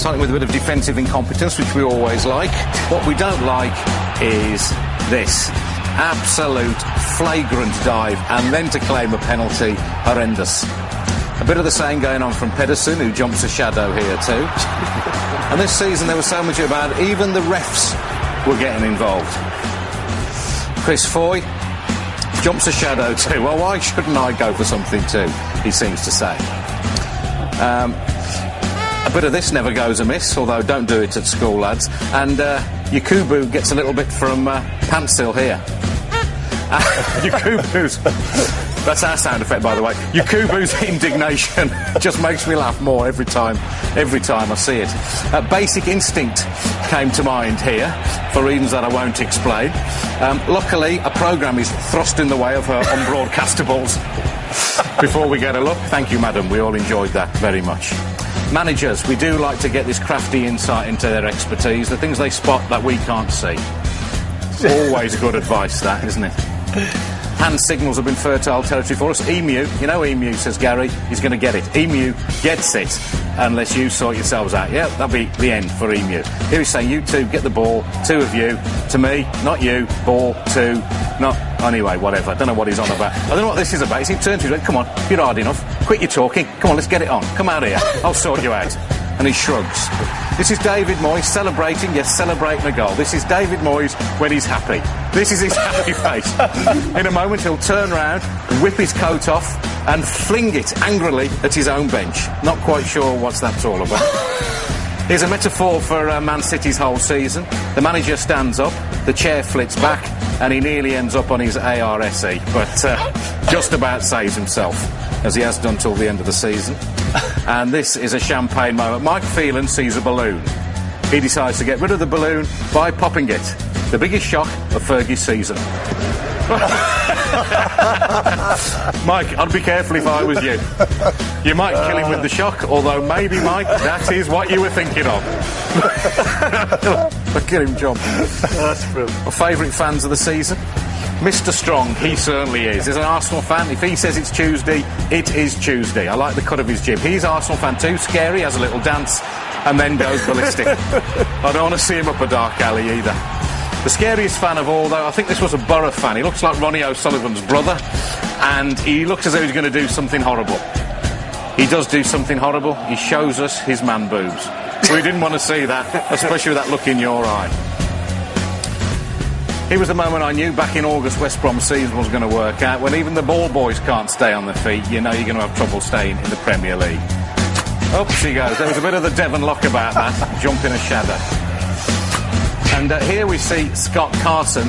starting with a bit of defensive incompetence, which we always like. What we don't like is this. Absolute flagrant dive, and then to claim a penalty, horrendous. A bit of the same going on from Pedersen, who jumps a shadow here too. And this season there was so much about it, even the refs were getting involved. Chris Foy jumps a shadow too. Well, why shouldn't I go for something too, he seems to say. A bit of this never goes amiss, although don't do it at school, lads. And Yakubu gets a little bit from Pantsil here. Yakubu's... That's our sound effect, by the way. Yakubu's indignation just makes me laugh more every time I see it. Basic Instinct came to mind here, for reasons that I won't explain. Luckily, a programme is thrust in the way of her unbroadcastables. Before we get a look, thank you, madam. We all enjoyed that very much. Managers, we do like to get this crafty insight into their expertise, the things they spot that we can't see. Always good advice, that, isn't it? Hand signals have been fertile territory for us. Emu, you know Emu, says Gary, he's going to get it. Emu gets it, unless you sort yourselves out. Yeah, that'll be the end for Emu. Here he's saying, you two, get the ball, two of you, to me, not you, ball, two, not... Anyway, whatever, I don't know what he's on about. I don't know what this is about. He's turned to him, come on, you're hard enough, quit your talking, come on, let's get it on, come out here, I'll sort you out. And he shrugs. This is David Moyes celebrating, yes, celebrating a goal. This is David Moyes when he's happy. This is his happy face. In a moment, he'll turn round, whip his coat off, and fling it angrily at his own bench. Not quite sure what that's all about. Here's a metaphor for Man City's whole season. The manager stands up, the chair flits back, and he nearly ends up on his ARSE, but just about saves himself, as he has done till the end of the season. And this is a champagne moment. Mike Phelan sees a balloon. He decides to get rid of the balloon by popping it. The biggest shock of Fergie's season. Mike, I'd be careful if I was you. You might kill him with the shock, although maybe, Mike, that is what you were thinking of. Look at him jump. That's brilliant. My favourite fans of the season? Mr. Strong, he certainly is. As an Arsenal fan, if he says it's Tuesday, it is Tuesday. I like the cut of his jib. He's Arsenal fan too. Scary, has a little dance, and then goes ballistic. I don't want to see him up a dark alley either. The scariest fan of all, though, I think this was a Borough fan. He looks like Ronnie O'Sullivan's brother, and he looks as though he's going to do something horrible. He does do something horrible. He shows us his man boobs. We didn't want to see that, especially with that look in your eye. Here was the moment I knew back in August West Brom's season was going to work out. When even the ball boys can't stay on their feet, you know you're going to have trouble staying in the Premier League. Up she goes. There was a bit of the Devon Lock about that, jumping a shadow. And here we see Scott Carson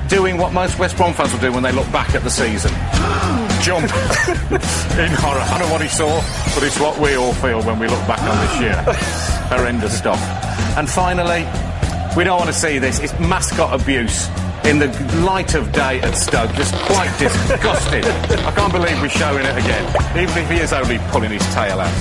doing what most West Brom fans will do when they look back at the season. Jump in horror. I don't know what he saw, but it's what we all feel when we look back on this year. Horrendous stuff. And finally, we don't want to see this. It's mascot abuse in the light of day at Stoke. Just quite disgusting. I can't believe we're showing it again, even if he is only pulling his tail out.